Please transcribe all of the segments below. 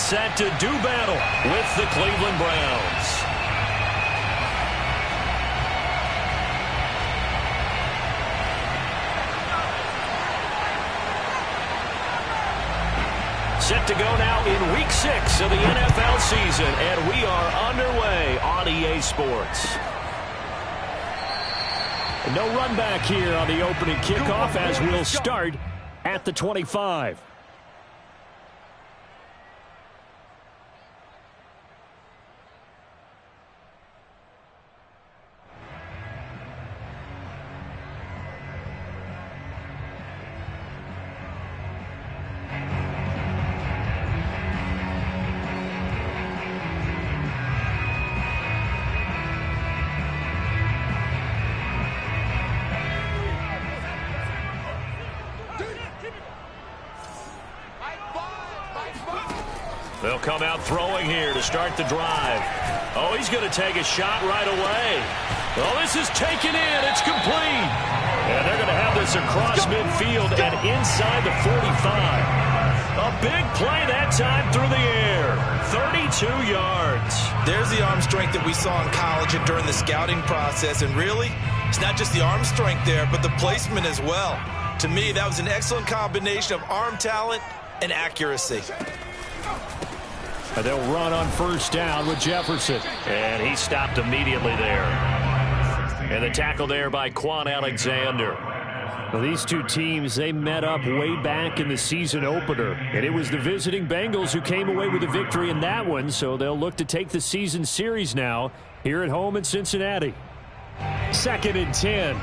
set to do battle with the Cleveland Browns. Set to go now in Week 6 of the NFL season, and we are underway on EA Sports. No run back here on the opening kickoff as we'll start at the 25. They'll come out throwing here to start the drive. Oh, he's going to take a shot right away. Oh, this is taken in. It's complete. And they're going to have this across midfield and inside the 45. A big play that time through the air. 32 yards. There's the arm strength that we saw in college and during the scouting process. And really, it's not just the arm strength there, but the placement as well. To me, that was an excellent combination of arm talent and accuracy. And they'll run on first down with Jefferson. And he stopped immediately there. And the tackle there by Quan Alexander. Well, these two teams, they met up way back in the season opener. And it was the visiting Bengals who came away with the victory in that one. So they'll look to take the season series now here at home in Cincinnati. 2nd and 10.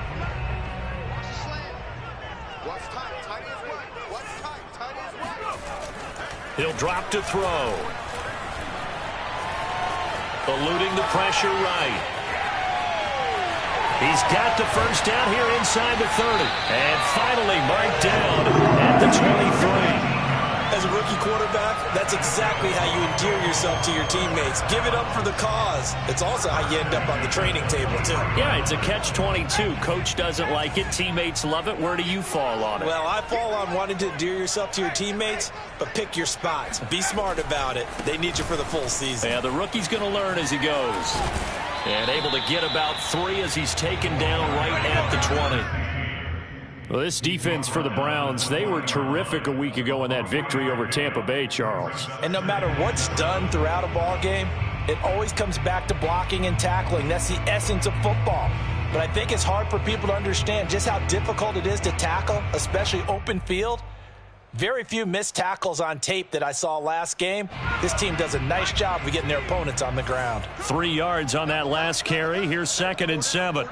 He'll drop to throw. Eluding the pressure right. He's got the first down here inside the 30. And finally marked down at the 23. As a rookie quarterback, that's exactly how you endear yourself to your teammates. Give it up for the cause. It's also how you end up on the training table, too. Yeah, it's a catch-22. Coach doesn't like it. Teammates love it. Where do you fall on it? Well, I fall on wanting to endear yourself to your teammates, but pick your spots. Be smart about it. They need you for the full season. Yeah, the rookie's going to learn as he goes. And able to get about 3 as he's taken down right at the 20. Well, this defense for the Browns, they were terrific a week ago in that victory over Tampa Bay, Charles. And no matter what's done throughout a ball game, it always comes back to blocking and tackling. That's the essence of football. But I think it's hard for people to understand just how difficult it is to tackle, especially open field. Very few missed tackles on tape that I saw last game. This team does a nice job of getting their opponents on the ground. 3 yards on that last carry. Here's 2nd and 7.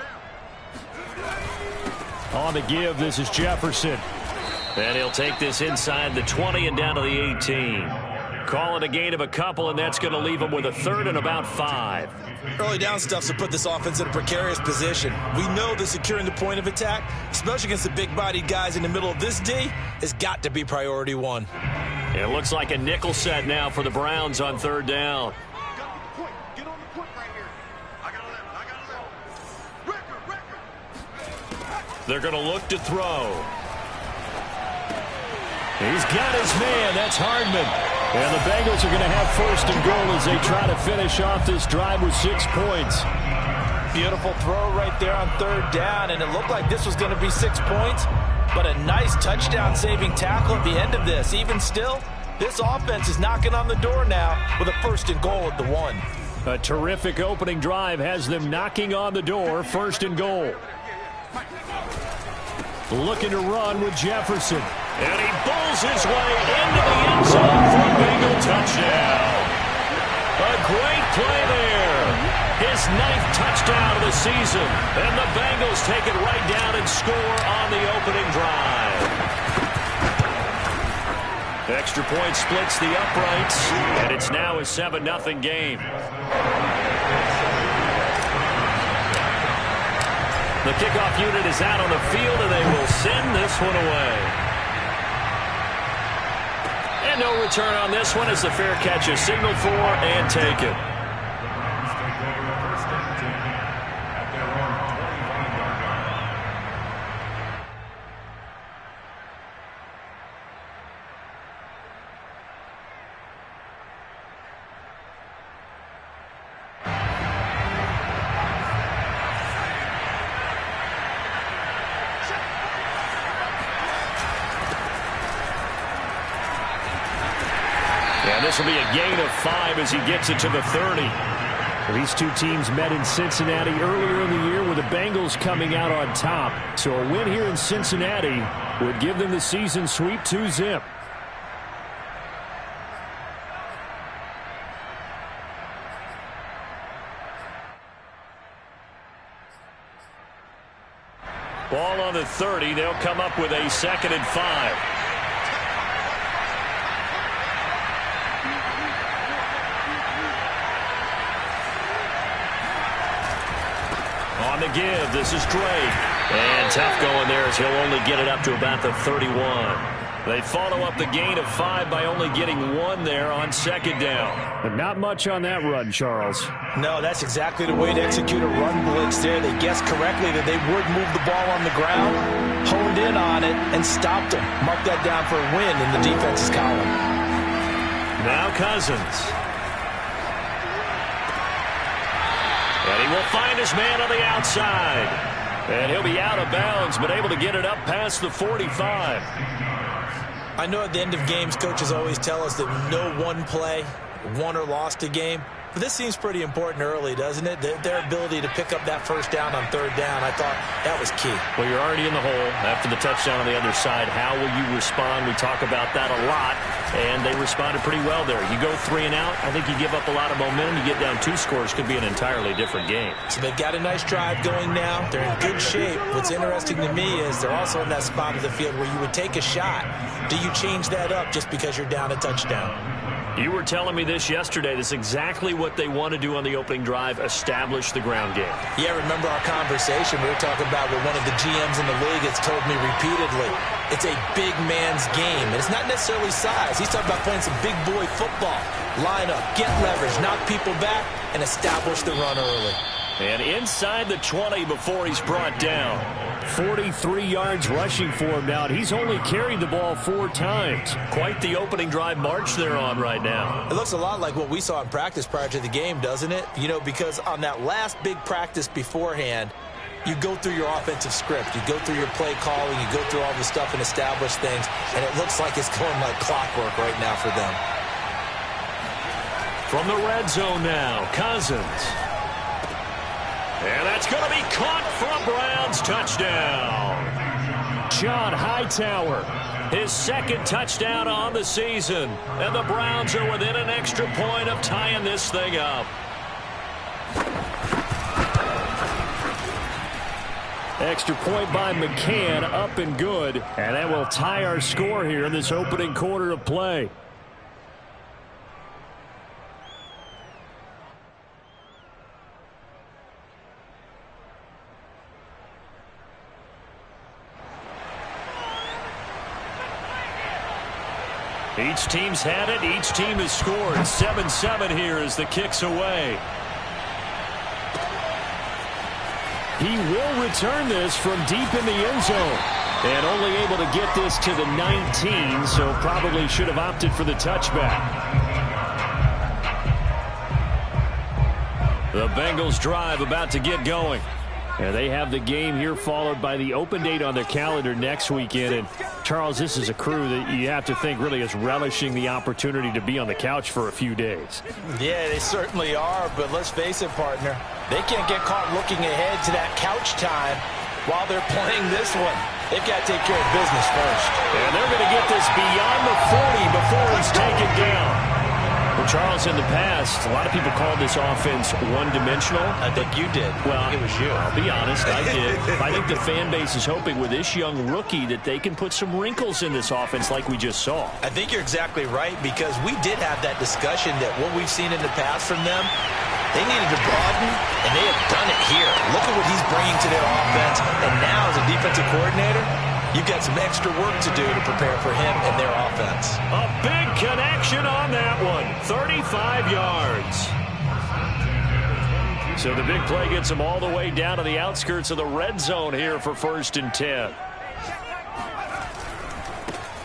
On the give, this is Jefferson. And he'll take this inside the 20 and down to the 18. Call it a gain of a couple, and that's going to leave him with a 3rd and about 5. Early down stuff to put this offense in a precarious position. We know that securing the point of attack, especially against the big-bodied guys in the middle of this D, has got to be priority 1. It looks like a nickel set now for the Browns on 3rd down. They're going to look to throw. He's got his man. That's Hardman. And the Bengals are going to have 1st and goal as they try to finish off this drive with 6 points. Beautiful throw right there on 3rd down, and it looked like this was going to be 6 points, but a nice touchdown-saving tackle at the end of this. Even still, this offense is knocking on the door now with a 1st and goal at the 1. A terrific opening drive has them knocking on the door, 1st and goal. Looking to run with Jefferson. And he pulls his way into the end zone for a Bengal touchdown. A great play there. His 9th touchdown of the season. And the Bengals take it right down and score on the opening drive. Extra point splits the uprights. And it's now a 7-0 game. The kickoff unit is out on the field, and they will send this one away. And no return on this one as the fair catch is signaled for and taken. And this will be a gain of 5 as he gets it to the 30. These two teams met in Cincinnati earlier in the year with the Bengals coming out on top. So a win here in Cincinnati would give them the season sweep 2-zip. Ball on the 30. They'll come up with a 2nd and 5. On the give, this is Drake. And tough going there as he'll only get it up to about the 31. They follow up the gain of 5 by only getting 1 there on 2nd down. But not much on that run, Charles. No, that's exactly the way to execute a run blitz there. They guessed correctly that they would move the ball on the ground, honed in on it, and stopped them. Mark that down for a win in the defense's column. Now Cousins. And he will find his man on the outside. And he'll be out of bounds, but able to get it up past the 45. I know at the end of games, coaches always tell us that no one play won or lost a game. But this seems pretty important early, doesn't it? Their ability to pick up that 1st down on 3rd down, I thought that was key. Well, you're already in the hole after the touchdown on the other side. How will you respond? We talk about that a lot, and they responded pretty well there. You go 3 and out, I think you give up a lot of momentum. You get down 2 scores, could be an entirely different game. So they've got a nice drive going now. They're in good shape. What's interesting to me is they're also in that spot of the field where you would take a shot. Do you change that up just because you're down a touchdown? You were telling me this yesterday. This is exactly what they want to do on the opening drive, establish the ground game. Yeah, remember our conversation? We were talking about what one of the GMs in the league has told me repeatedly. It's a big man's game, and it's not necessarily size. He's talking about playing some big boy football. Line up, get leverage, knock people back, and establish the run early. And inside the 20 before he's brought down. 43 yards rushing for him now. He's only carried the ball 4 times. Quite the opening drive march they're on right now. It looks a lot like what we saw in practice prior to the game, doesn't it? You know, because on that last big practice beforehand, you go through your offensive script. You go through your play calling. You go through all the stuff and establish things. And it looks like it's going like clockwork right now for them. From the red zone now, Cousins. And that's going to be caught for a Browns touchdown. John Hightower, his 2nd touchdown on the season. And the Browns are within an extra point of tying this thing up. Extra point by McCann, up and good. And that will tie our score here in this opening quarter of play. Each team's had it. Each team has scored. 7-7 here as the kick's away. He will return this from deep in the end zone. And only able to get this to the 19, so probably should have opted for the touchback. The Bengals drive about to get going. And they have the game here followed by the open date on their calendar next weekend. And, Charles, this is a crew that you have to think really is relishing the opportunity to be on the couch for a few days. Yeah, they certainly are. But let's face it, partner, they can't get caught looking ahead to that couch time while they're playing this one. They've got to take care of business first. And they're going to get this beyond the 40 before he's taken down. Well, Charles, in the past, a lot of people called this offense one-dimensional. I think you did. Well, it was you. I'll be honest, I did. I think the fan base is hoping with this young rookie that they can put some wrinkles in this offense like we just saw. I think you're exactly right, because we did have that discussion that what we've seen in the past from them, they needed to broaden, and they have done it here. Look at what he's bringing to their offense, and now as a defensive coordinator, you've got some extra work to do to prepare for him and their offense. A big connection on that one. 35 yards. So the big play gets him all the way down to the outskirts of the red zone here for 1st and 10.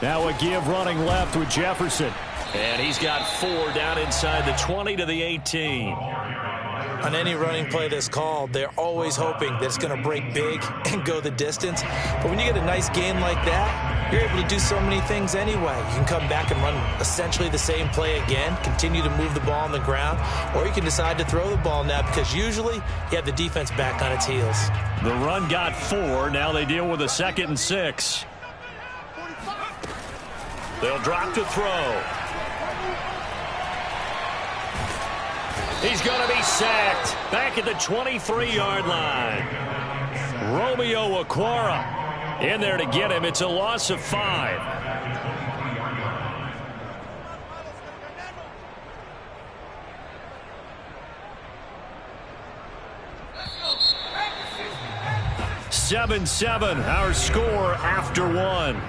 Now a give running left with Jefferson. And he's got 4 down inside the 20 to the 18. On any running play that's called, they're always hoping that it's going to break big and go the distance. But when you get a nice game like that, you're able to do so many things anyway. You can come back and run essentially the same play again, continue to move the ball on the ground, or you can decide to throw the ball now because usually you have the defense back on its heels. The run got 4. Now they deal with a 2nd and 6. They'll drop to throw. He's going to be sacked back at the 23-yard line. Romeo Okwara in there to get him. It's a loss of 5. (7-7) our score after 1.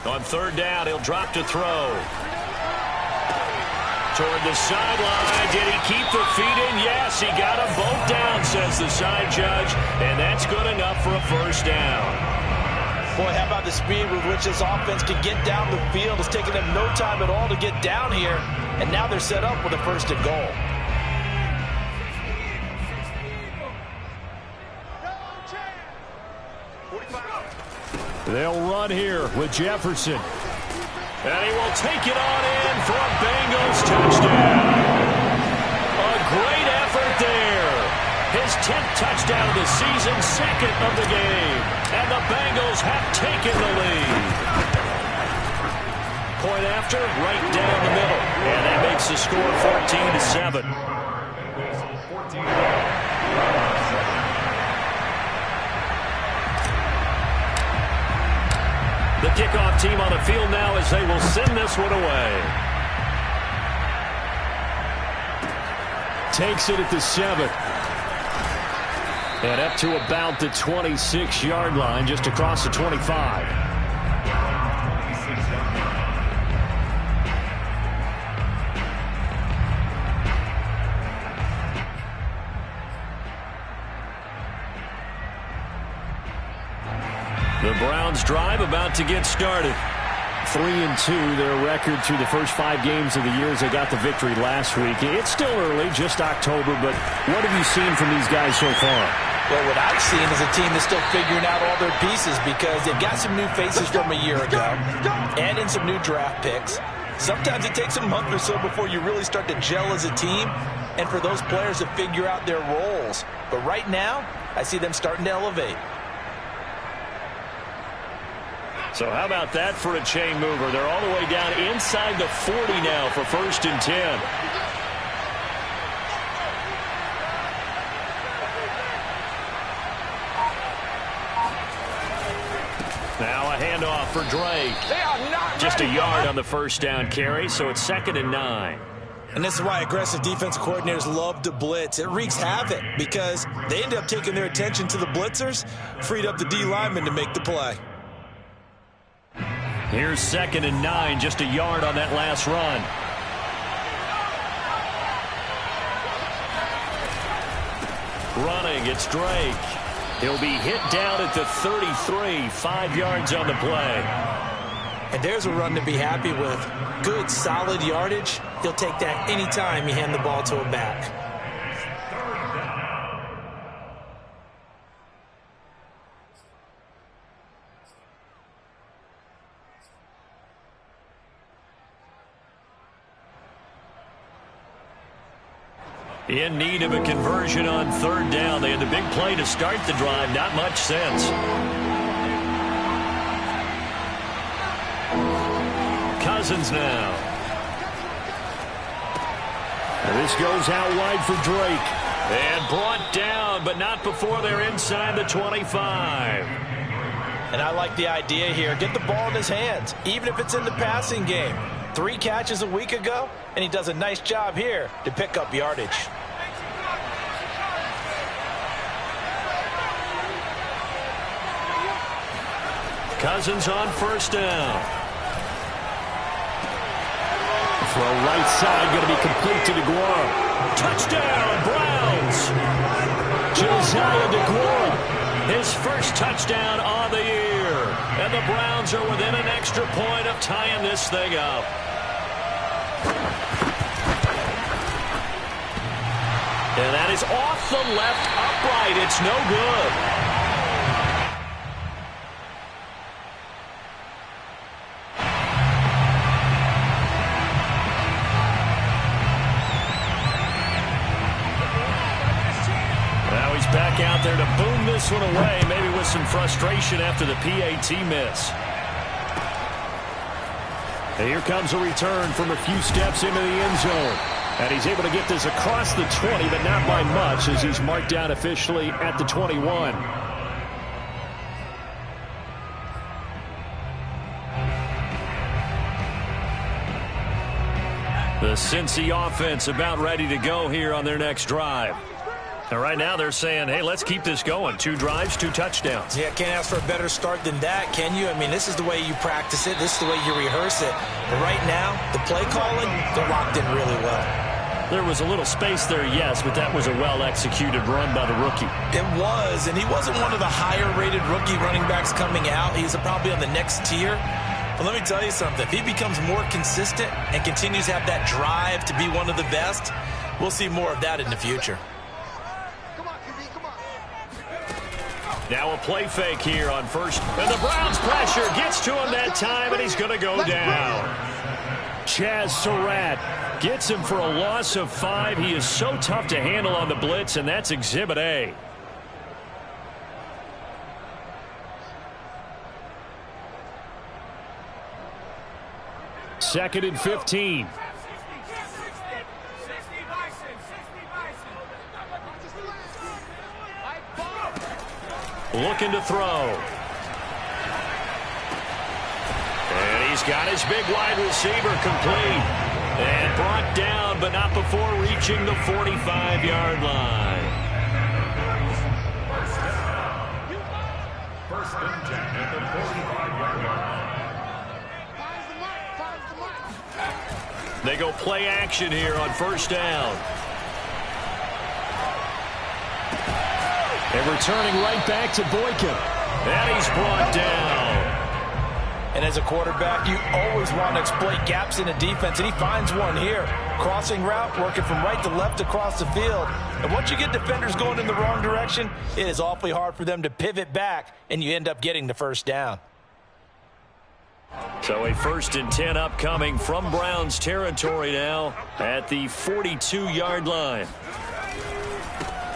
On 3rd down, he'll drop to throw. Toward the sideline. Did he keep the feet in? Yes, he got them both down, says the side judge. And that's good enough for a 1st down. Boy, how about the speed with which this offense can get down the field? It's taken them no time at all to get down here. And now they're set up with a 1st and goal. They'll run here with Jefferson. And he will take it on in for a Bengals touchdown. A great effort there. His 10th touchdown of the season, 2nd of the game. And the Bengals have taken the lead. Point after, right down the middle. And that makes the score 14-7. The kickoff team on the field now as they will send this one away. Takes it at the 7. And up to about the 26-yard line, just across the 25. The Browns drive about to get started. 3-2 their record through the first 5 games of the year as they got the victory last week. It's still early, just October, but what have you seen from these guys so far? Well, what I've seen is a team that's still figuring out all their pieces because they've got some new faces from a year ago and in some new draft picks. Sometimes it takes a month or so before you really start to gel as a team and for those players to figure out their roles. But right now, I see them starting to elevate. So how about that for a chain mover? They're all the way down inside the 40 now for 1st and 10. Now a handoff for Drake. Just a yard on the 1st down carry, so it's 2nd and 9. And this is why aggressive defensive coordinators love to blitz. It wreaks havoc because they end up taking their attention to the blitzers, freed up the D lineman to make the play. Here's 2nd and 9, just a yard on that last run. Running, it's Drake. He'll be hit down at the 33, 5 yards on the play. And there's a run to be happy with. Good, solid yardage. He'll take that anytime you hand the ball to him back. In need of a conversion on 3rd down. They had the big play to start the drive. Not much sense. Cousins now. And this goes out wide for Drake. And brought down, but not before they're inside the 25. And I like the idea here. Get the ball in his hands, even if it's in the passing game. 3 catches a week ago, and he does a nice job here to pick up yardage. Cousins on 1st down. Throw right side, going to be complete to DeGuara. Touchdown, Browns! Josiah DeGuara first touchdown on the year. And the Browns are within an extra point of tying this thing up. And that is off the left upright. It's no good. Back out there to boom this one away, maybe with some frustration after the PAT miss. And here comes a return from a few steps into the end zone. And he's able to get this across the 20, but not by much, as he's marked down officially at the 21. The Cincy offense about ready to go here on their next drive. And right now they're saying, hey, let's keep this going. 2 drives, 2 touchdowns. Yeah, can't ask for a better start than that, can you? I mean, this is the way you practice it. This is the way you rehearse it. But right now, the play calling, they're locked in really well. There was a little space there, yes, but that was a well-executed run by the rookie. It was, and he wasn't one of the higher-rated rookie running backs coming out. He's probably on the next tier. But let me tell you something. If he becomes more consistent and continues to have that drive to be one of the best, we'll see more of that in the future. Now a play fake here on first. And the Browns pressure gets to him that time, and he's going to go down. Chaz Surratt gets him for a loss of 5. He is so tough to handle on the blitz, and that's Exhibit A. Second and 15. Looking to throw. And he's got his big wide receiver complete. And brought down, but not before reaching the 45-yard line. First and 10 at the 45-yard line. They go play action here on first down. And returning right back to Boykin. And he's brought down. And as a quarterback, you always want to exploit gaps in a defense, and he finds one here. Crossing route, working from right to left across the field. And once you get defenders going in the wrong direction, it is awfully hard for them to pivot back, and you end up getting the first down. So a 1st and 10 upcoming from Browns territory now at the 42-yard line.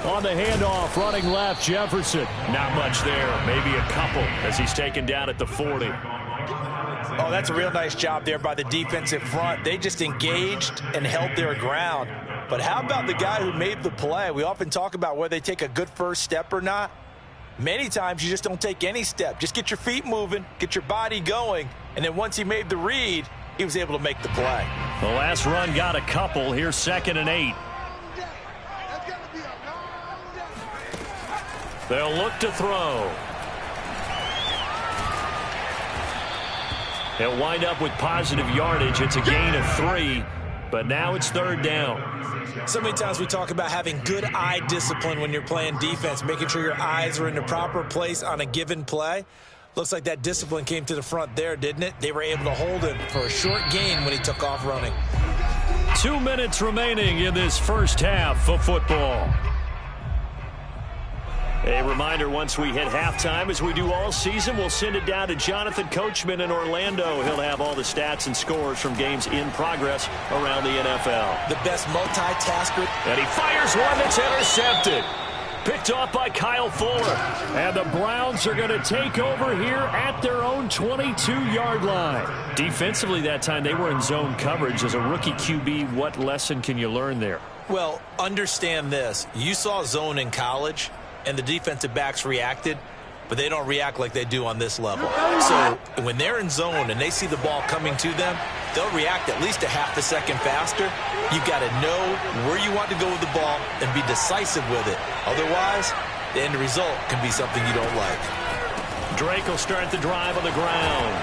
On the handoff, running left, Jefferson. Not much there, maybe a couple as he's taken down at the 40. Oh, that's a real nice job there by the defensive front. They just engaged and held their ground. But how about the guy who made the play? We often talk about whether they take a good first step or not. Many times you just don't take any step. Just get your feet moving, get your body going, and then once he made the read, he was able to make the play. The last run got a couple. Here's 2nd and 8. They'll look to throw. They'll wind up with positive yardage. It's a gain of 3, but now it's 3rd down. So many times we talk about having good eye discipline when you're playing defense, making sure your eyes are in the proper place on a given play. Looks like that discipline came to the front there, didn't it? They were able to hold him for a short gain when he took off running. 2 minutes remaining in this first half of football. A reminder, once we hit halftime, as we do all season, we'll send it down to Jonathan Coachman in Orlando. He'll have all the stats and scores from games in progress around the NFL. The best multitasker. And he fires one that's intercepted. Picked off by Kyle Fuller. And the Browns are going to take over here at their own 22-yard line. Defensively that time, they were in zone coverage. As a rookie QB, what lesson can you learn there? Well, understand this. You saw zone in college, and the defensive backs reacted, but they don't react like they do on this level. So when they're in zone and they see the ball coming to them, they'll react at least a half a second faster. You've got to know where you want to go with the ball and be decisive with it. Otherwise, the end result can be something you don't like. Drake will start the drive on the ground.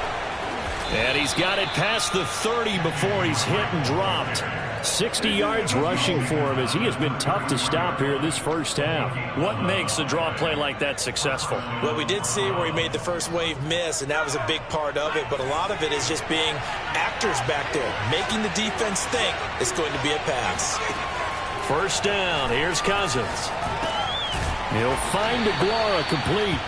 And he's got it past the 30 before he's hit and dropped. 60 yards rushing for him as he has been tough to stop here this first half. What makes a draw play like that successful? Well, we did see where he made the first wave miss, and that was a big part of it. But a lot of it is just being actors back there, making the defense think it's going to be a pass. First down. Here's Cousins. He'll find Aguara complete.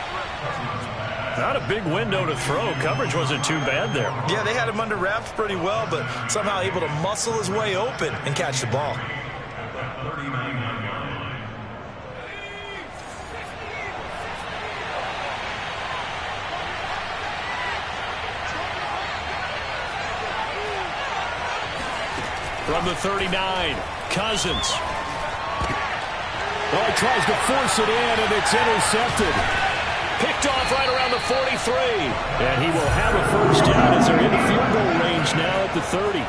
Not a big window to throw. Coverage wasn't too bad there. Yeah, they had him under wraps pretty well, but somehow able to muscle his way open and catch the ball. From the 39, Cousins. Oh, he tries to force it in, and it's intercepted. Picked off right around the 43. And he will have a first down as they're in the field goal range now at the 30.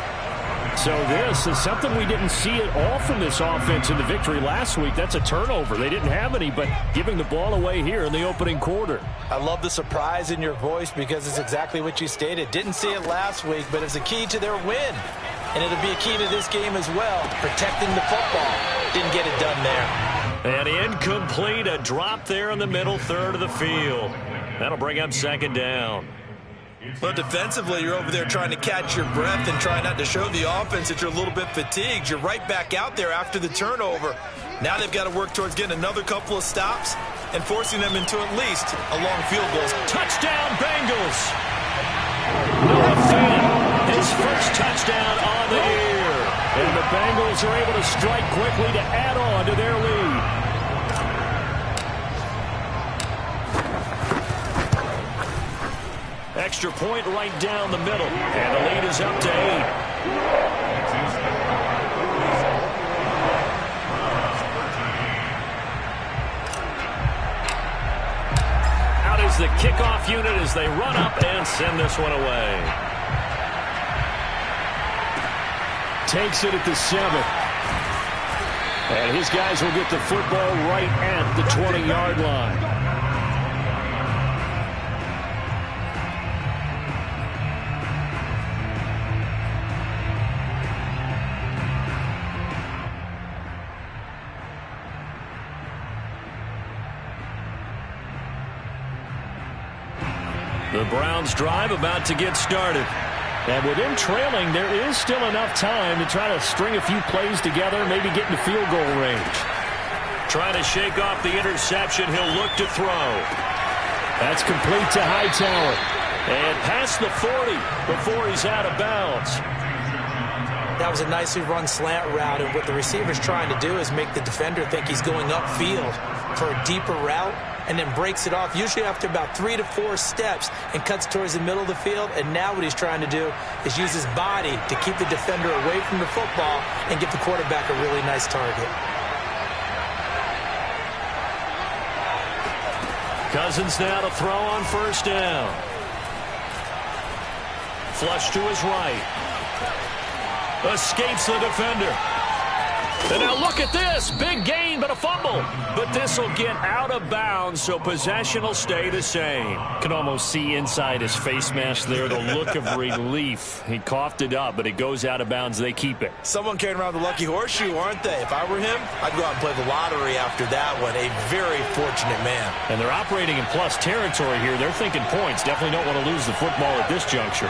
So this is something we didn't see at all from this offense in the victory last week. That's a turnover. They didn't have any, but giving the ball away here in the opening quarter. I love the surprise in your voice because it's exactly what you stated. Didn't see it last week, but it's a key to their win. And it'll be a key to this game as well, protecting the football. Didn't get it done there. And incomplete, a drop there in the middle third of the field. That'll bring up second down. Well, defensively, you're over there trying to catch your breath and try not to show the offense that you're a little bit fatigued. You're right back out there after the turnover. Now they've got to work towards getting another couple of stops and forcing them into at least a long field goal. Touchdown, Bengals! Noah Fant, his first touchdown on the year. And the Bengals are able to strike quickly to add on to their lead. Extra point right down the middle. And the lead is up to 8. Out is the kickoff unit as they run up and send this one away. Takes it at the 7. And his guys will get the football right at the 20-yard line. The Browns drive about to get started. And with him trailing, there is still enough time to try to string a few plays together, maybe get into field goal range. Trying to shake off the interception, he'll look to throw. That's complete to Hightower. And past the 40 before he's out of bounds. That was a nicely run slant route, and what the receiver's trying to do is make the defender think he's going upfield for a deeper route, and then breaks it off, usually after about 3 to 4 steps, and cuts towards the middle of the field. And now what he's trying to do is use his body to keep the defender away from the football and give the quarterback a really nice target. Cousins now to throw on first down. Flush to his right. Escapes the defender. And now look at this. Big gain, but a fumble. But this will get out of bounds, so possession will stay the same. Can almost see inside his face mask there the look of relief. He coughed it up, but it goes out of bounds. They keep it. Someone carrying around the lucky horseshoe, aren't they? If I were him, I'd go out and play the lottery after that one. A very fortunate man. And they're operating in plus territory here. They're thinking points. Definitely don't want to lose the football at this juncture.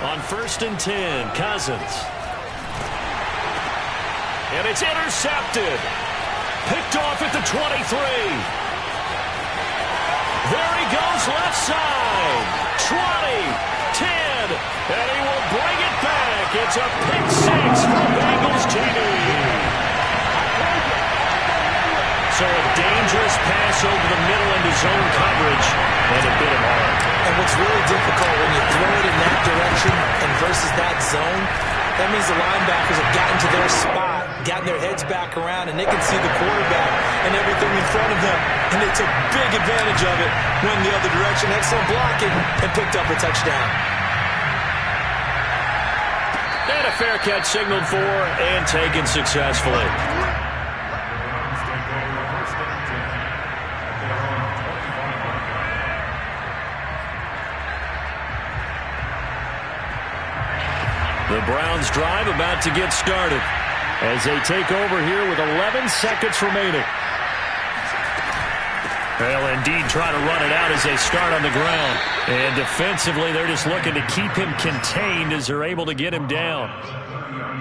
On 1st and 10, Cousins. And it's intercepted. Picked off at the 23. There he goes, left side. 20, 10, and he will bring it back. It's a pick 6 for Bengals TV. So a dangerous pass over the middle into zone coverage, and it bit him hard. And what's really difficult when you throw it in that direction and versus that zone, that means the linebackers have gotten to their spot, gotten their heads back around, and they can see the quarterback and everything in front of them. And they took big advantage of it, went the other direction, excellent blocking, and picked up a touchdown. And a fair catch signaled for and taken successfully. The Browns drive about to get started as they take over here with 11 seconds remaining. They'll indeed try to run it out as they start on the ground. And defensively, they're just looking to keep him contained as they're able to get him down.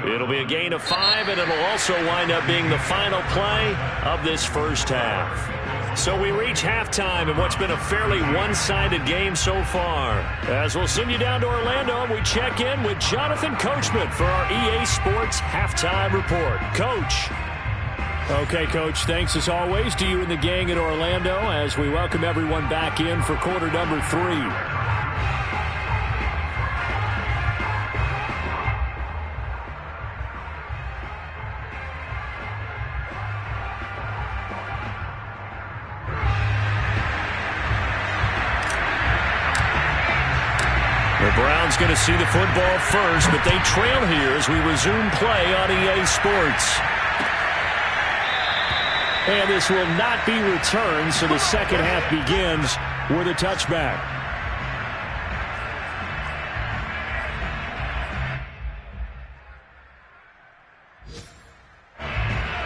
It'll be a gain of 5, and it'll also wind up being the final play of this first half. So we reach halftime in what's been a fairly one-sided game so far. As we'll send you down to Orlando, we check in with Jonathan Coachman for our EA Sports Halftime Report. Coach. Okay, Coach, thanks as always to you and the gang in Orlando as we welcome everyone back in for quarter number 3. The Browns going to see the football first, but they trail here as we resume play on EA Sports. And this will not be returned, so the second half begins with a touchback.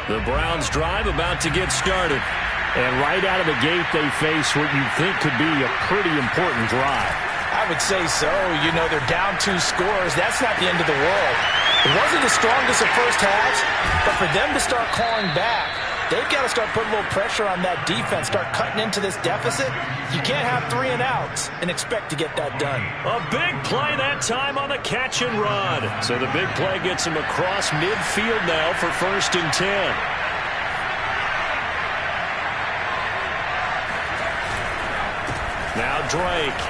The Browns drive about to get started. And right out of the gate, they face what you think could be a pretty important drive. I would say so. You know, they're down 2 scores. That's not the end of the world. It wasn't the strongest of first halves, but for them to start clawing back, they've got to start putting a little pressure on that defense, start cutting into this deficit. You can't have 3 and outs and expect to get that done. A big play that time on the catch and run. So the big play gets him across midfield now for 1st and 10. Now Drake.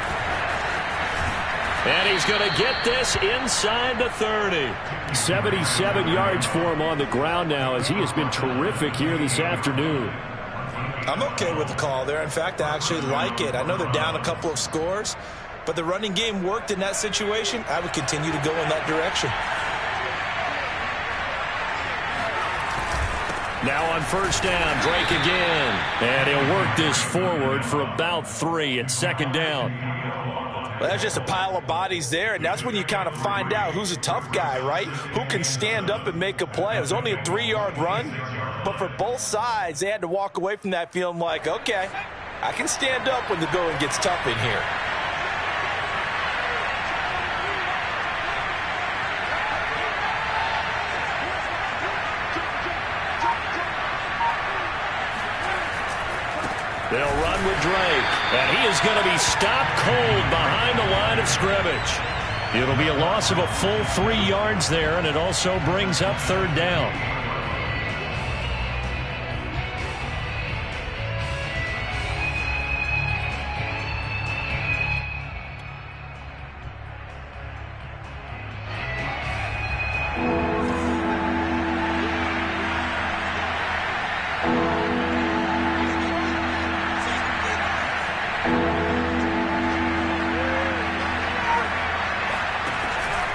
And he's going to get this inside the 30. 77 yards for him on the ground now as he has been terrific here this afternoon. I'm okay with the call there. In fact, I actually like it. I know they're down a couple of scores, but the running game worked in that situation. I would continue to go in that direction. Now on 1st down, Drake again. And he'll work this forward for about 3 at 2nd down. Well, that's just a pile of bodies there, and that's when you kind of find out who's a tough guy, right? Who can stand up and make a play. It was only a 3-yard run, but for both sides, they had to walk away from that feeling like, okay, I can stand up when the going gets tough in here. They'll run with Drake, and he is going to be stopped cold behind the line of scrimmage. It'll be a loss of a full 3 yards there, and it also brings up 3rd down.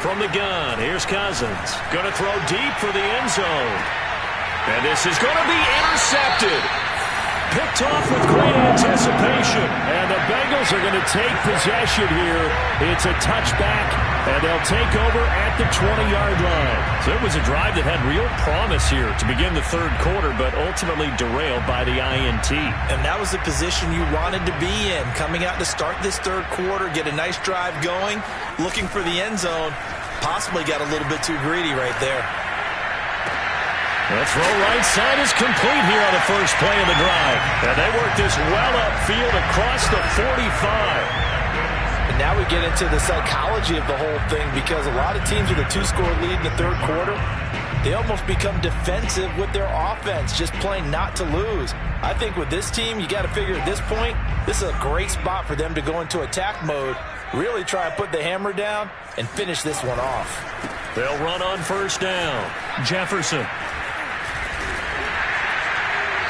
From the gun, here's Cousins. Going to throw deep for the end zone. And this is going to be intercepted. Picked off with great anticipation. And the Bengals are going to take possession here. It's a touchback, and they'll take over at the 20-yard line. So it was a drive that had real promise here to begin the 3rd quarter, but ultimately derailed by the INT. And that was the position you wanted to be in. Coming out to start this 3rd quarter, get a nice drive going, looking for the end zone. Possibly got a little bit too greedy right there. The throw right side is complete here on the first play of the drive. And they work this well upfield across the 45. And now we get into the psychology of the whole thing, because a lot of teams with a 2-score lead in the 3rd quarter, they almost become defensive with their offense, just playing not to lose. I think with this team, you got to figure at this point, this is a great spot for them to go into attack mode, really try and put the hammer down and finish this one off. They'll run on 1st down. Jefferson.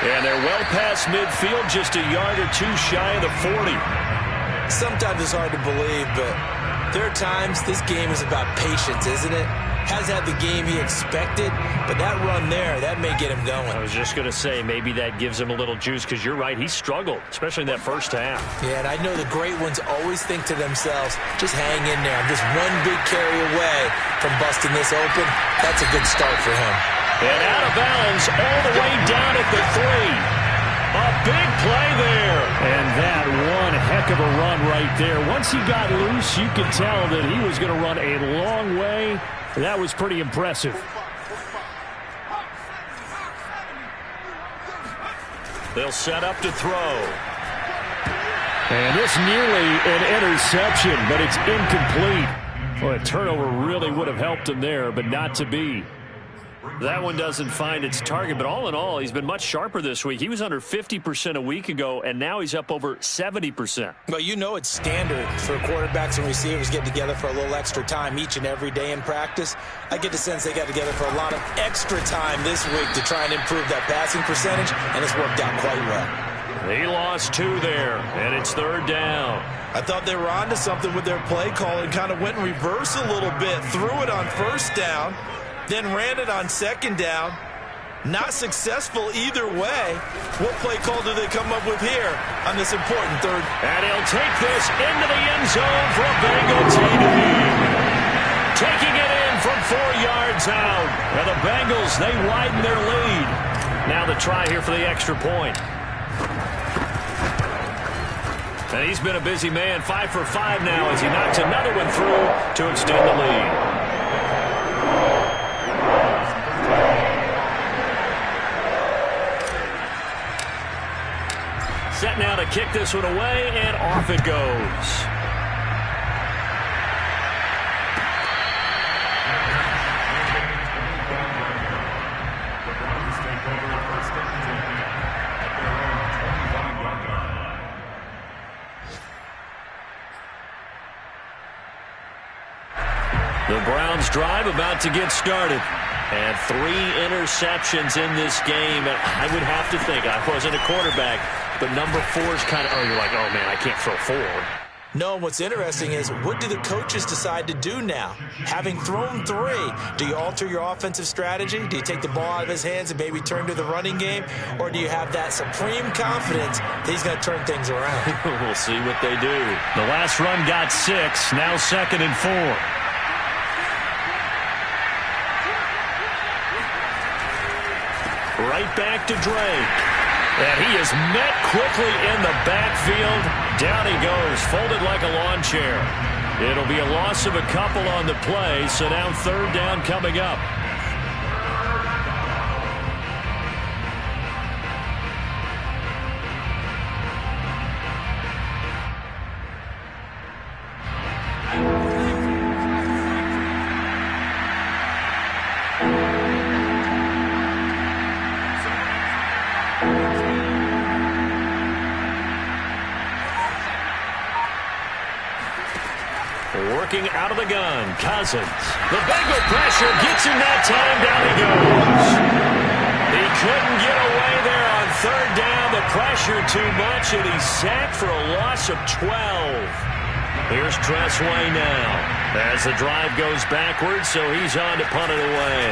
And they're well past midfield, just a yard or 2 shy of the 40. Sometimes it's hard to believe, but there are times this game is about patience, isn't it? Hasn't had the game he expected, but that run there, that may get him going. I was just going to say, maybe that gives him a little juice, because you're right, he struggled, especially in that first half. Yeah, and I know the great ones always think to themselves, just hang in there. I'm just one big carry away from busting this open. That's a good start for him. And out of bounds all the way down at the 3. A big play there. And that one heck of a run right there. Once he got loose, you could tell that he was going to run a long way. That was pretty impressive. They'll set up to throw. And it's nearly an interception, but it's incomplete. Well, a turnover really would have helped him there, but not to be. That one doesn't find its target, but all in all, he's been much sharper this week. He was under 50% a week ago, and now he's up over 70%. Well, you know it's standard for quarterbacks and receivers getting together for a little extra time each and every day in practice. I get the sense they got together for a lot of extra time this week to try and improve that passing percentage, and it's worked out quite well. He lost 2 there, and it's 3rd down. I thought they were onto something with their play call and kind of went in reverse a little bit, threw it on 1st down, then ran it on 2nd down. Not successful either way. What play call do they come up with here on this important 3rd? And he'll take this into the end zone for a Bengal TD. Taking it in from 4 yards out. And the Bengals, they widen their lead. Now the try here for the extra point. And he's been a busy man, 5 for 5 now as he knocks another one through to extend the lead. Set now to kick this one away, and off it goes. The Browns drive about to get started. And 3 interceptions in this game. And I would have to think, I wasn't a quarterback, but number 4 is kind of, you're like, oh, man, I can't throw 4. No, what's interesting is, what do the coaches decide to do now? Having thrown 3, do you alter your offensive strategy? Do you take the ball out of his hands and maybe turn to the running game? Or do you have that supreme confidence that he's going to turn things around? We'll see what they do. The last run got 6, now 2nd and 4. Right back to Drake. And he is met quickly in the backfield. Down he goes, folded like a lawn chair. It'll be a loss of a couple on the play, so now 3rd down coming up. Working out of the gun, Cousins. The Bengal pressure gets him that time. Down he goes. He couldn't get away there on 3rd down. The pressure too much, and he's sacked for a loss of 12. Here's Tressway now as the drive goes backwards, so he's on to punt it away.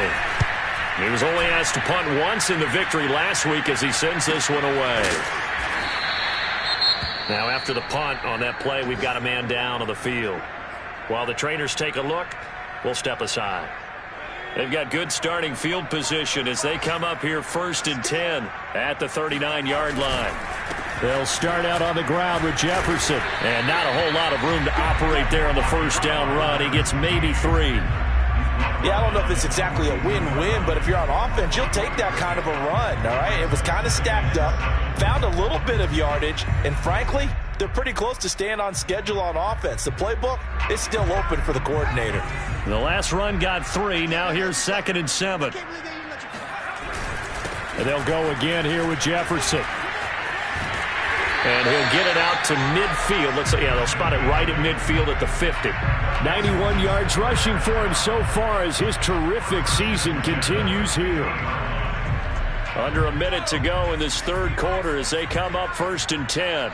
He was only asked to punt once in the victory last week as he sends this one away. Now after the punt on that play, we've got a man down on the field. While the trainers take a look, we'll step aside. They've got good starting field position as they come up here 1st and 10 at the 39-yard line. They'll start out on the ground with Jefferson. And not a whole lot of room to operate there on the 1st down run. He gets maybe 3. Yeah, I don't know if it's exactly a win-win, but if you're on offense, you'll take that kind of a run, all right? It was kind of stacked up, found a little bit of yardage, and frankly, they're pretty close to staying on schedule on offense. The playbook is still open for the coordinator. The last run got 3. Now here's 2nd and 7. And they'll go again here with Jefferson. And he'll get it out to midfield. Looks like, yeah, they'll spot it right at midfield at the 50. 91 yards rushing for him so far as his terrific season continues here. Under a minute to go in this 3rd quarter as they come up 1st and 10.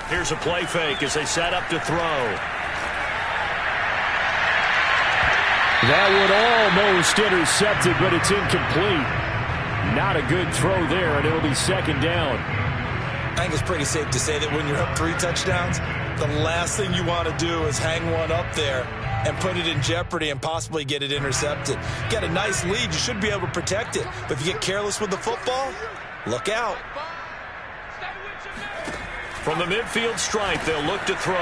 Here's a play fake as they set up to throw. That one almost intercepted, but it's incomplete. Not a good throw there, and it'll be second down. I think it's pretty safe to say that when you're up 3 touchdowns, the last thing you want to do is hang one up there and put it in jeopardy and possibly get it intercepted. You got a nice lead. You should be able to protect it. But if you get careless with the football, look out. From the midfield stripe, they'll look to throw.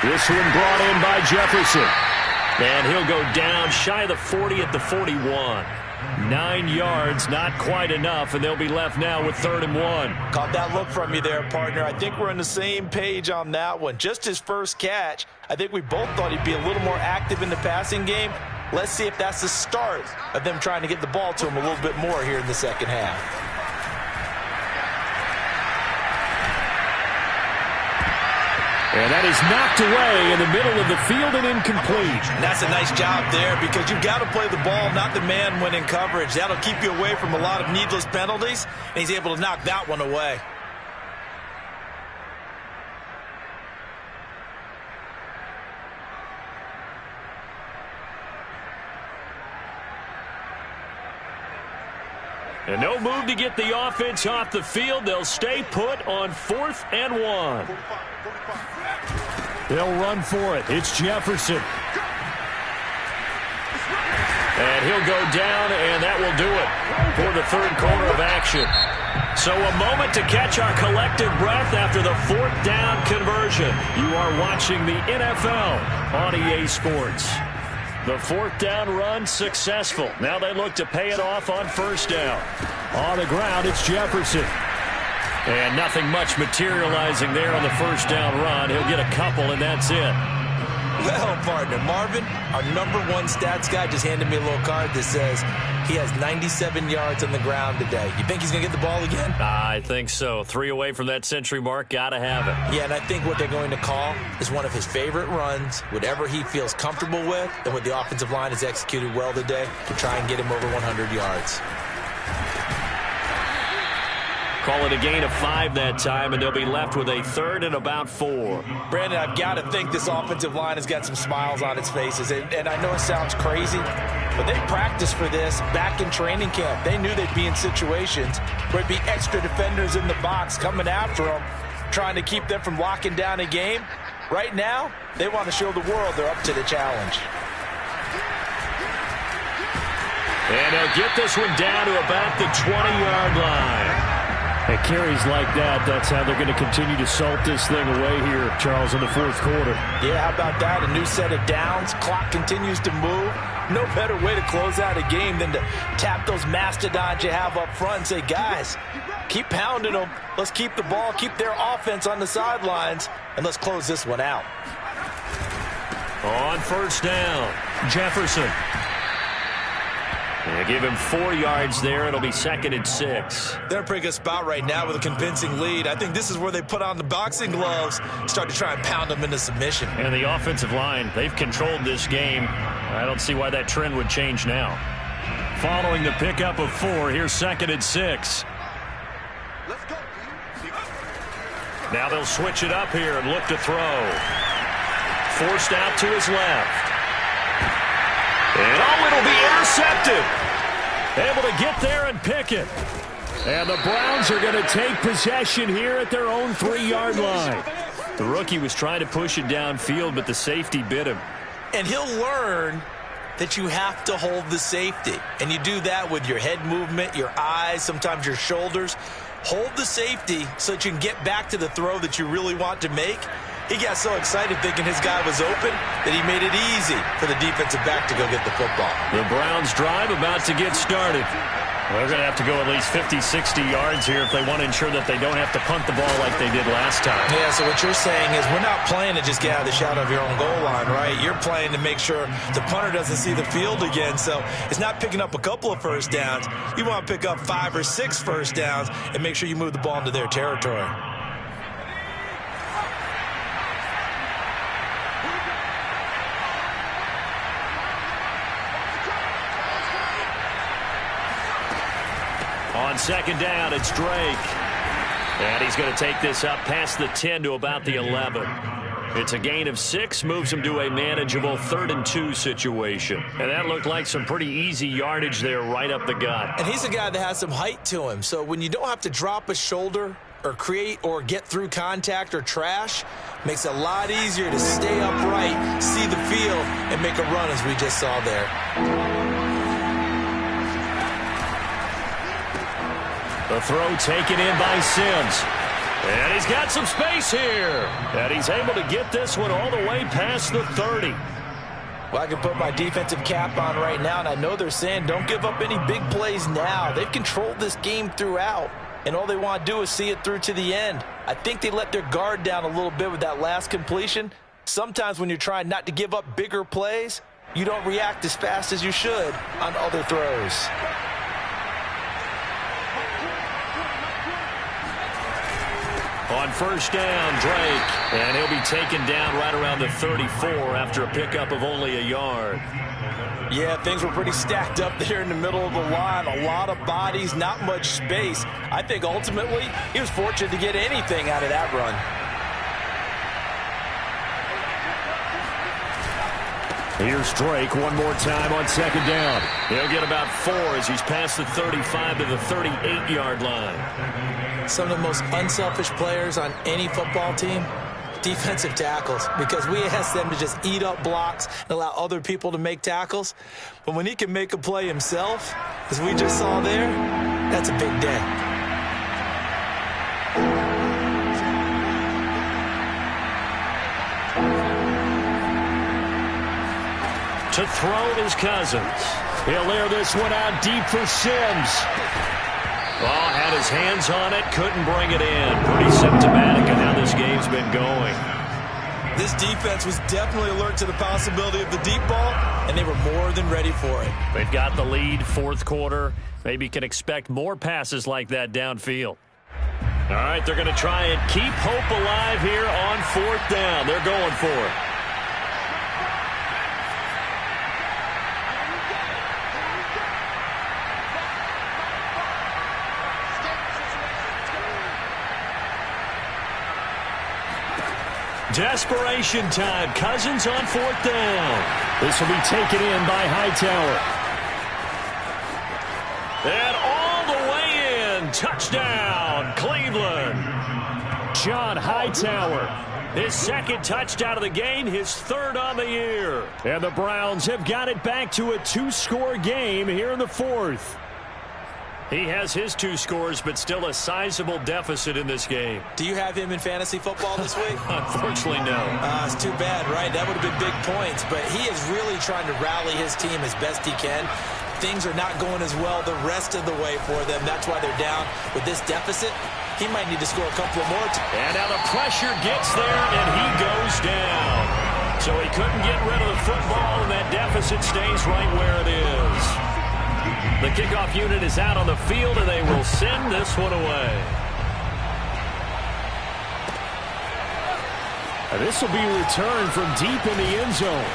This one brought in by Jefferson. And he'll go down shy of the 40 at the 41. 9 yards, not quite enough, and they'll be left now with 3rd and 1. Caught that look from you there, partner. I think we're on the same page on that one. Just his first catch. I think we both thought he'd be a little more active in the passing game. Let's see if that's the start of them trying to get the ball to him a little bit more here in the second half. And that is knocked away in the middle of the field and incomplete. And that's a nice job there because you've got to play the ball, not the man when in coverage. That'll keep you away from a lot of needless penalties, and he's able to knock that one away. And no move to get the offense off the field. They'll stay put on 4th and 1. They'll run for it. It's Jefferson. And he'll go down, and that will do it for the 3rd quarter of action. So a moment to catch our collective breath after the 4th down conversion. You are watching the NFL on EA Sports. The 4th down run successful. Now they look to pay it off on 1st down. On the ground, it's Jefferson. And nothing much materializing there on the 1st down run. He'll get a couple, and that's it. Well, partner, Marvin, our #1 stats guy just handed me a little card that says he has 97 yards on the ground today. You think he's going to get the ball again? I think so. 3 away from that century mark. Got to have it. Yeah, and I think what they're going to call is one of his favorite runs, whatever he feels comfortable with, and what the offensive line has executed well today to try and get him over 100 yards. Call it a gain of 5 that time, and they'll be left with a 3rd and about 4. Brandon, I've got to think this offensive line has got some smiles on its faces. And I know it sounds crazy, but they practiced for this back in training camp. They knew they'd be in situations where it'd be extra defenders in the box coming after them, trying to keep them from locking down a game. Right now, they want to show the world they're up to the challenge. And they'll get this one down to about the 20-yard line. At carries like that, that's how they're going to continue to salt this thing away here, Charles, in the 4th quarter. Yeah, how about that? A new set of downs. Clock continues to move. No better way to close out a game than to tap those mastodons you have up front and say, guys, keep pounding them. Let's keep the ball, keep their offense on the sidelines, and let's close this one out. On 1st down, Jefferson. They give him 4 yards there. It'll be 2nd and 6. They're in a pretty good spot right now with a convincing lead. I think this is where they put on the boxing gloves, start to try and pound them into submission. And the offensive line, they've controlled this game. I don't see why that trend would change now. Following the pickup of 4, here's 2nd and 6. Now they'll switch it up here and look to throw. Forced out to his left. And it'll be intercepted. Able to get there and pick it. And the Browns are going to take possession here at their own 3-yard line. The rookie was trying to push it downfield, but the safety bit him. And he'll learn that you have to hold the safety. And you do that with your head movement, your eyes, sometimes your shoulders. Hold the safety so that you can get back to the throw that you really want to make. He got so excited thinking his guy was open that he made it easy for the defensive back to go get the football. The Browns drive about to get started. Well, they're going to have to go at least 50, 60 yards here if they want to ensure that they don't have to punt the ball like they did last time. Yeah, so what you're saying is we're not playing to just get out of the shadow of your own goal line, right? You're playing to make sure the punter doesn't see the field again. So it's not picking up a couple of 1st downs. You want to pick up 5 or 6 1st downs and make sure you move the ball into their territory. On 2nd down, it's Drake. And he's going to take this up past the 10 to about the 11. It's a gain of 6, moves him to a manageable 3rd and 2 situation. And that looked like some pretty easy yardage there right up the gut. And he's a guy that has some height to him. So when you don't have to drop a shoulder or create or get through contact or trash, makes it a lot easier to stay upright, see the field, and make a run as we just saw there. The throw taken in by Sims. And he's got some space here. And he's able to get this one all the way past the 30. Well, I can put my defensive cap on right now, and I know they're saying don't give up any big plays now. They've controlled this game throughout, and all they want to do is see it through to the end. I think they let their guard down a little bit with that last completion. Sometimes when you're trying not to give up bigger plays, you don't react as fast as you should on other throws. On first down, Drake. And he'll be taken down right around the 34 after a pickup of only a yard. Yeah, things were pretty stacked up there in the middle of the line. A lot of bodies, not much space. I think ultimately he was fortunate to get anything out of that run. Here's Drake one more time on second down. He'll get about 4 as he's past the 35 to the 38-yard line. Some of the most unselfish players on any football team, defensive tackles, because we ask them to just eat up blocks and allow other people to make tackles. But when he can make a play himself, as we just saw there, that's a big day. To throw is Cousins. He'll air this one out deep for Sims. Oh, had his hands on it, couldn't bring it in. Pretty symptomatic of how this game's been going. This defense was definitely alert to the possibility of the deep ball, and they were more than ready for it. They've got the lead, fourth quarter. Maybe can expect more passes like that downfield. All right, they're going to try and keep hope alive here on fourth down. They're going for it. Desperation time. Cousins on fourth down. This will be taken in by Hightower. And all the way in. Touchdown, Cleveland. John Hightower. His second touchdown of the game, his third on the year. And the Browns have got it back to a 2-score game here in the fourth. He has his 2 scores, but still a sizable deficit in this game. Do you have him in fantasy football this week? Unfortunately, no. It's too bad, right? That would have been big points, but he is really trying to rally his team as best he can. Things are not going as well the rest of the way for them. That's why they're down with this deficit. He might need to score a couple of more. And now the pressure gets there, and he goes down. So he couldn't get rid of the football, and that deficit stays right where it is. The kickoff unit is out on the field, and they will send this one away. And this will be returned from deep in the end zone.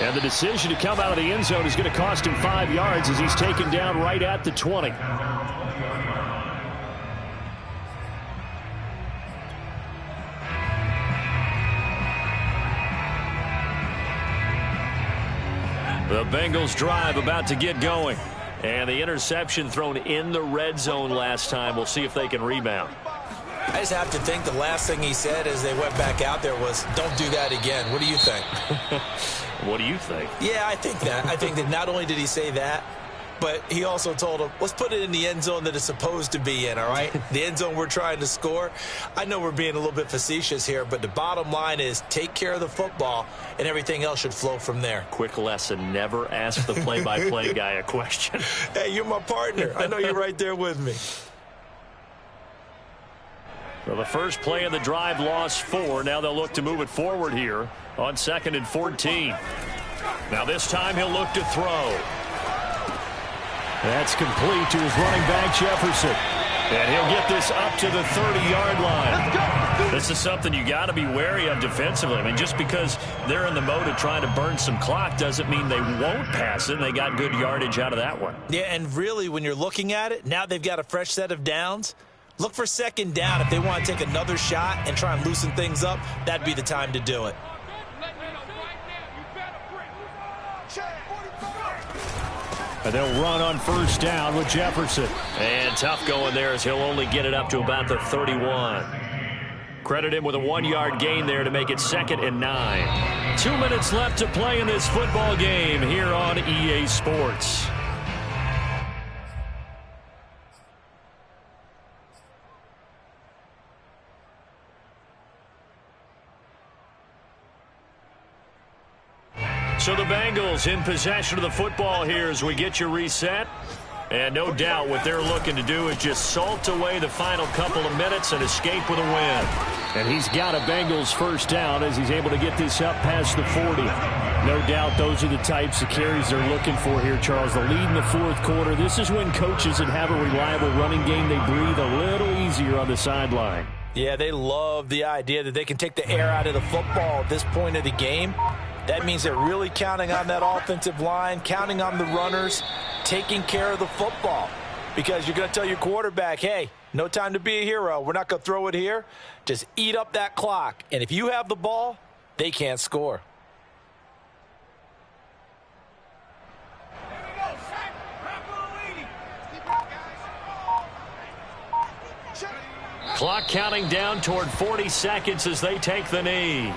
And the decision to come out of the end zone is going to cost him 5 yards as he's taken down right at the 20. The Bengals drive about to get going. And the interception thrown in the red zone last time. We'll see if they can rebound. I just have to think the last thing he said as they went back out there was, don't do that again. What do you think? What do you think? Yeah, I think that. I think that not only did he say that, but he also told him, let's put it in the end zone that it's supposed to be in, all right? The end zone we're trying to score. I know we're being a little bit facetious here, but the bottom line is take care of the football, and everything else should flow from there. Quick lesson, never ask the play-by-play guy a question. Hey, you're my partner. I know you're right there with me. Well, the first play of the drive lost 4. Now they'll look to move it forward here on 2nd and 14. Now this time he'll look to throw. That's complete to his running back, Jefferson. And he'll get this up to the 30-yard line. This is something you got to be wary of defensively. I mean, just because they're in the mode of trying to burn some clock doesn't mean they won't pass it. And they got good yardage out of that one. Yeah, and really, when you're looking at it, now they've got a fresh set of downs. Look for second down. If they want to take another shot and try and loosen things up, that'd be the time to do it. And they'll run on first down with Jefferson. And tough going there as he'll only get it up to about the 31. Credit him with a 1-yard gain there to make it 2nd and 9. 2 minutes left to play in this football game here on EA Sports. So the Bengals in possession of the football here as we get you reset. And no doubt what they're looking to do is just salt away the final couple of minutes and escape with a win. And he's got a Bengals first down as he's able to get this up past the 40. No doubt those are the types of carries they're looking for here, Charles. The lead in the fourth quarter. This is when coaches that have a reliable running game, they breathe a little easier on the sideline. Yeah, they love the idea that they can take the air out of the football at this point of the game. That means they're really counting on that offensive line, counting on the runners, taking care of the football. Because you're going to tell your quarterback, hey, no time to be a hero. We're not going to throw it here. Just eat up that clock. And if you have the ball, they can't score. Clock counting down toward 40 seconds as they take the knee.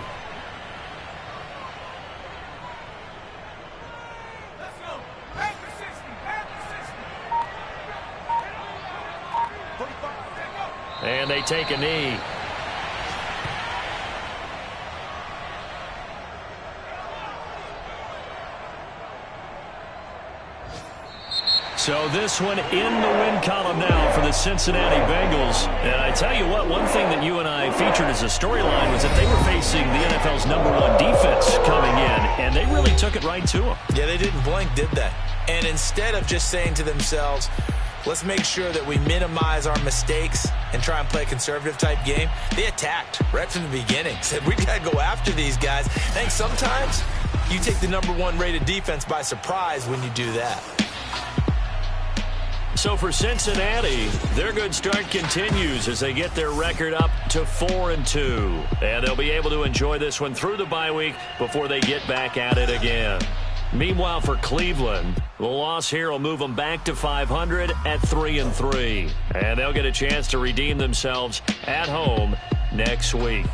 And they take a knee. So this one in the win column now for the Cincinnati Bengals. And I tell you what, one thing that you and I featured as a storyline was that they were facing the NFL's #1 defense coming in, and they really took it right to them. Yeah, they didn't blink, did they? And instead of just saying to themselves, let's make sure that we minimize our mistakes and try and play a conservative type game, they attacked right from the beginning. Said, we got to go after these guys. I think sometimes you take the #1 rated defense by surprise when you do that. So for Cincinnati, their good start continues as they get their record up to 4-2. And they'll be able to enjoy this one through the bye week before they get back at it again. Meanwhile, for Cleveland, the loss here will move them back to 500 at 3-3. And they'll get a chance to redeem themselves at home next week.